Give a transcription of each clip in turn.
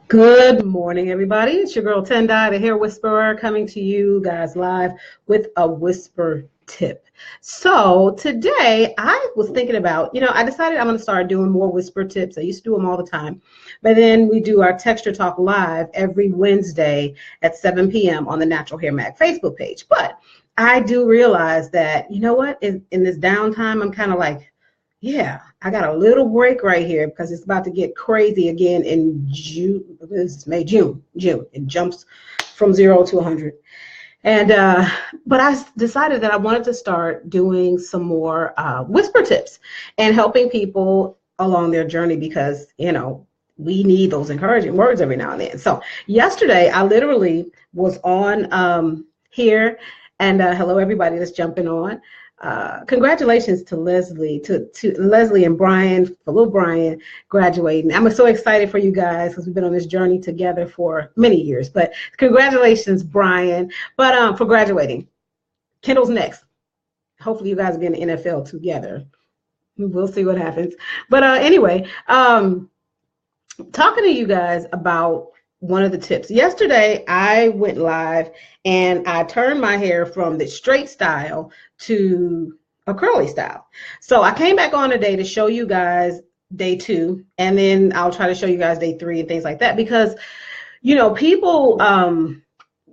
Good morning, everybody. It's your girl Tendai, the hair whisperer, coming to you guys live with a whisper tip. So today I was thinking about, I decided I'm going to start doing more whisper tips. I used to do them all the time, but then we do our Texture Talk live every Wednesday at 7 p.m. on the Natural Hair Mag Facebook page. But I do realize that, you know what, in this downtime, I'm kind of like, yeah, I got a little break right here because it's about to get crazy again in June. This is May, June. It jumps from 0 to 100. And but I decided that I wanted to start doing some more whisper tips and helping people along their journey because, we need those encouraging words every now and then. So yesterday, I literally was on here, and hello, everybody that's jumping on. Congratulations to Leslie, to Leslie and Brian, for little Brian graduating. I'm so excited for you guys because we've been on this journey together for many years. But congratulations, Brian, but for graduating. Kendall's next. Hopefully you guys will be in the NFL together. We'll see what happens. But anyway, talking to you guys about one of the tips. Yesterday, I went live and I turned my hair from the straight style to a curly style. So I came back on today to show you guys day 2, and then I'll try to show you guys day 3 and things like that because, people,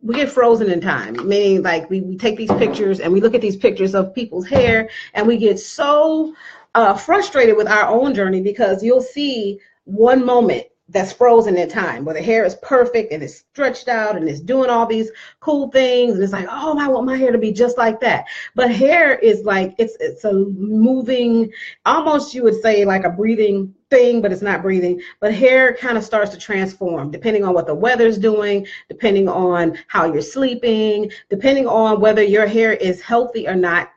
we get frozen in time, meaning like we take these pictures and we look at these pictures of people's hair and we get so frustrated with our own journey because you'll see one moment that's frozen in time where the hair is perfect and it's stretched out and it's doing all these cool things and it's like, oh, I want my hair to be just like that. But hair is like it's a moving, almost you would say like a breathing thing, but it's not breathing. But hair kind of starts to transform depending on what the weather's doing, depending on how you're sleeping, depending on whether your hair is healthy or not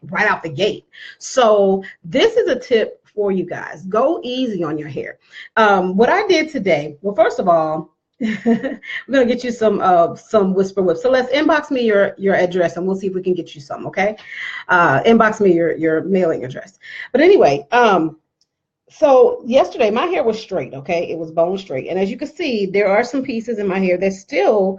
right out the gate. So this is a tip for you guys. Go easy on your hair. What I did today, well, first of all, we're gonna get you some whisper whips. So let's inbox me your address and we'll see if we can get you some. Okay, inbox me your mailing address. But anyway, so yesterday my hair was straight. Okay, it was bone straight, and as you can see, there are some pieces in my hair that still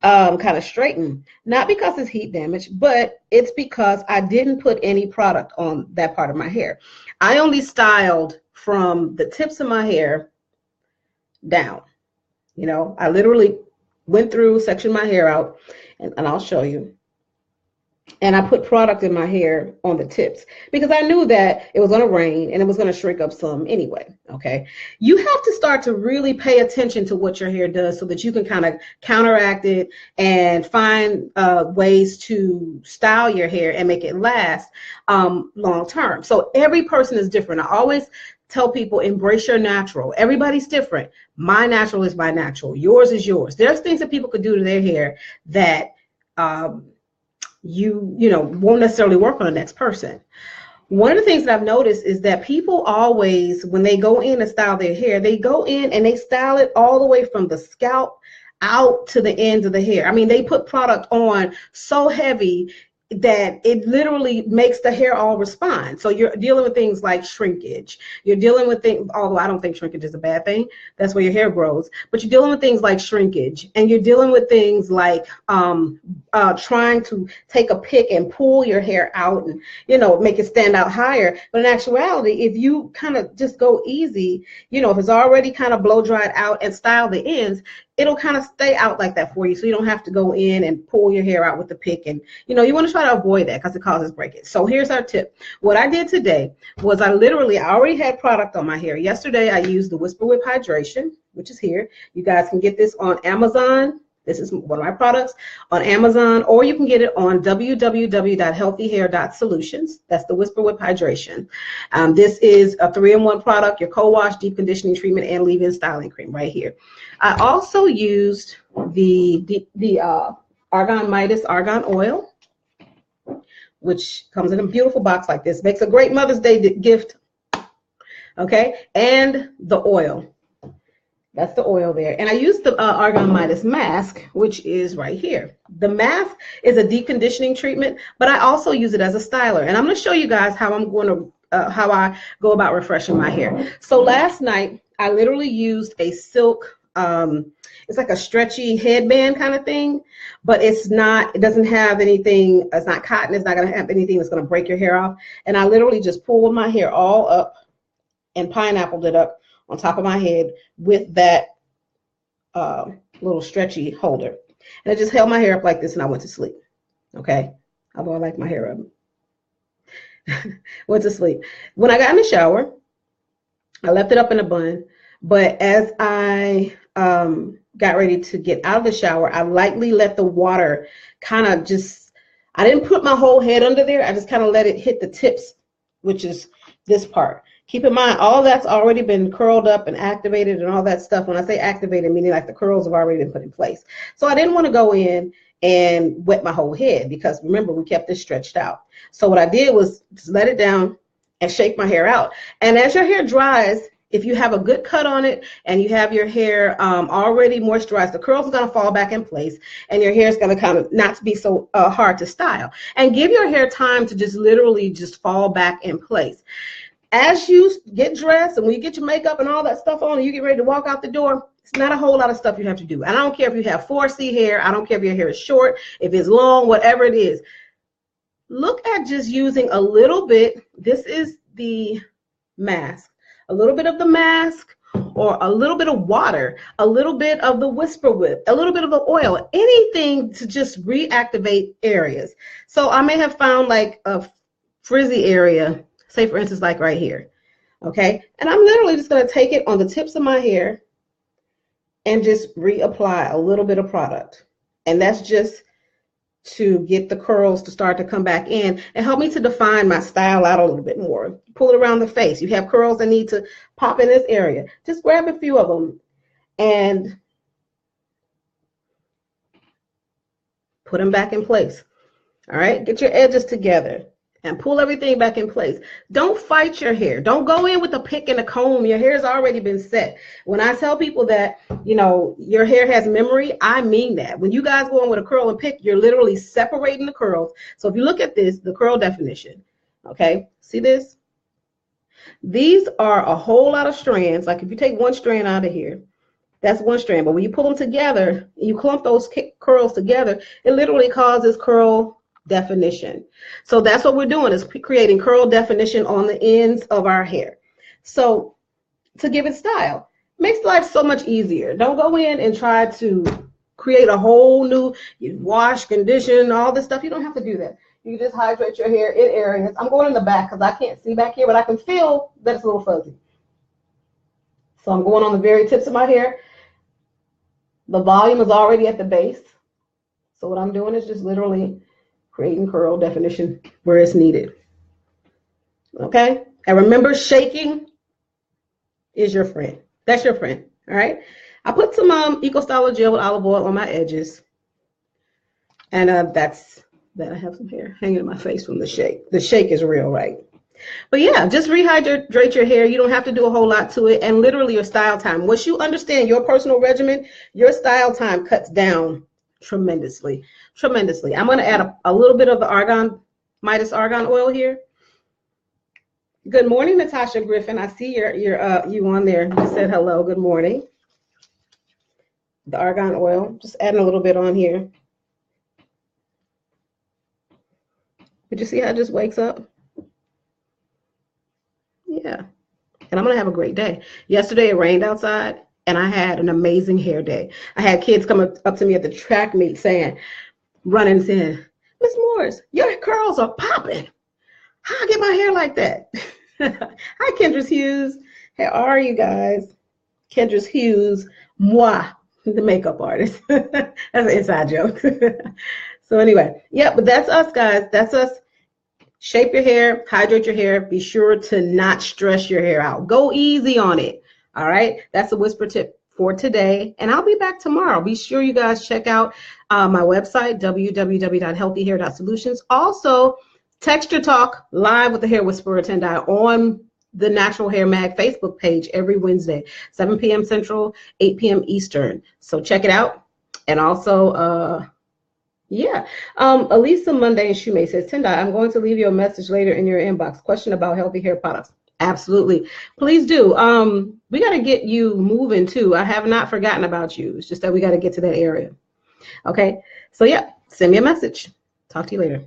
kind of straightened, not because it's heat damage, but it's because I didn't put any product on that part of my hair. I only styled from the tips of my hair down. I literally went through, sectioned my hair out, and I'll show you. And I put product in my hair on the tips because I knew that it was going to rain and it was going to shrink up some anyway. Okay. You have to start to really pay attention to what your hair does so that you can kind of counteract it and find ways to style your hair and make it last long term. So every person is different. I always tell people, embrace your natural. Everybody's different. My natural is my natural. Yours is yours. There's things that people could do to their hair that you won't necessarily work on the next person. One of the things that I've noticed is that people always, when they go in and style their hair, they go in and they style it all the way from the scalp out to the ends of the hair. I mean, they put product on so heavy that it literally makes the hair all respond. So you're dealing with things like shrinkage. You're dealing with things, although I don't think shrinkage is a bad thing. That's where your hair grows. But you're dealing with things like shrinkage, and you're dealing with things like trying to take a pick and pull your hair out and, make it stand out higher. But in actuality, if you kind of just go easy, if it's already kind of blow dried out and style the ends, it'll kind of stay out like that for you, so you don't have to go in and pull your hair out with the pick. And you want to try to avoid that because it causes breakage. So here's our tip. What I did today was I already had product on my hair. Yesterday I used the Whisper Whip Hydration, which is here. You guys can get this on Amazon. This is one of my products on Amazon, or you can get it on www.healthyhair.solutions. That's the Whisper Whip Hydration. This is a 3-in-1 product, your co-wash, deep conditioning treatment, and leave-in styling cream right here. I also used the Argan Midas Argan Oil, which comes in a beautiful box like this. Makes a great Mother's Day gift. Okay, and the oil. That's the oil there. And I used the Argan Midas mask, which is right here. The mask is a deep conditioning treatment, but I also use it as a styler. And I'm going to show you guys how how I go about refreshing my hair. So last night, I literally used a silk it's like a stretchy headband kind of thing, but it's not, it doesn't have anything, it's not cotton, it's not going to have anything that's going to break your hair off. And I literally just pulled my hair all up and pineappled it up on top of my head with that little stretchy holder. And I just held my hair up like this and I went to sleep. Okay. Although I like my hair up. Went to sleep. When I got in the shower, I left it up in a bun. But as I got ready to get out of the shower, I lightly let the water kind of just, I didn't put my whole head under there. I just kind of let it hit the tips, which is this part. Keep in mind, all that's already been curled up and activated and all that stuff. When I say activated, meaning like the curls have already been put in place. So I didn't want to go in and wet my whole head because remember, we kept this stretched out. So what I did was just let it down and shake my hair out. And as your hair dries, if you have a good cut on it and you have your hair already moisturized, the curls are going to fall back in place and your hair is going to kind of not be so hard to style. And give your hair time to just literally just fall back in place. As you get dressed and when you get your makeup and all that stuff on and you get ready to walk out the door, it's not a whole lot of stuff you have to do. And I don't care if you have 4C hair. I don't care if your hair is short, if it's long, whatever it is. Look at just using a little bit. This is the mask. A little bit of the mask or a little bit of water, a little bit of the Whisper Whip, a little bit of the oil, anything to just reactivate areas. So I may have found like a frizzy area, say for instance, like right here, okay? And I'm literally just gonna take it on the tips of my hair and just reapply a little bit of product. And that's just to get the curls to start to come back in and help me to define my style out a little bit more. Pull it around the face. You have curls that need to pop in this area. Just grab a few of them and put them back in place. All right, get your edges together and pull everything back in place. Don't fight your hair. Don't go in with a pick and a comb. Your hair has already been set. When I tell people that, you know, your hair has memory, I mean that. When you guys go in with a curl and pick, you're literally separating the curls. So if you look at this, the curl definition, okay, see this? These are a whole lot of strands. Like if you take one strand out of here, that's one strand. But when you pull them together, you clump those curls together, it literally causes curl definition. So that's what we're doing, is creating curl definition on the ends of our hair. So to give it style, makes life so much easier. Don't go in and try to create a whole new wash, condition, all this stuff. You don't have to do that. You just hydrate your hair in areas. I'm going in the back because I can't see back here, but I can feel that it's a little fuzzy. So I'm going on the very tips of my hair. The volume is already at the base. So what I'm doing is just literally creating curl definition where it's needed. Okay? And remember, shaking is your friend. That's your friend. All right? I put some Eco Styler gel with olive oil on my edges. And that's that. I have some hair hanging in my face from the shake. The shake is real, right? But yeah, just rehydrate your hair. You don't have to do a whole lot to it. And literally your style time. Once you understand your personal regimen, your style time cuts down tremendously. Tremendously. I'm going to add a little bit of the Midas argan oil here. Good morning, Natasha Griffin. I see you on there. You said hello. Good morning. The argan oil. Just adding a little bit on here. Did you see how it just wakes up? Yeah. And I'm going to have a great day. Yesterday it rained outside and I had an amazing hair day. I had kids come up to me at the track meet running saying, Miss Morris, your curls are popping. How I get my hair like that? Hi, Kendra's Hughes. How are you guys? Kendra's Hughes, moi, the makeup artist. That's an inside joke. So anyway, yeah, but that's us, guys. That's us. Shape your hair, hydrate your hair. Be sure to not stress your hair out. Go easy on it. All right. That's a whisper tip for today. And I'll be back tomorrow. Be sure you guys check out my website, www.healthyhair.solutions. Also, Texture Talk live with the Hair Whisperer Tendai on the Natural Hair Mag Facebook page every Wednesday, 7 p.m. Central, 8 p.m. Eastern. So check it out. And also, yeah, Elisa Monday and Shumay says, Tendai, I'm going to leave you a message later in your inbox. Question about healthy hair products. Absolutely. Please do. We got to get you moving too. I have not forgotten about you. It's just that we got to get to that area. Okay. So yeah, send me a message. Talk to you later.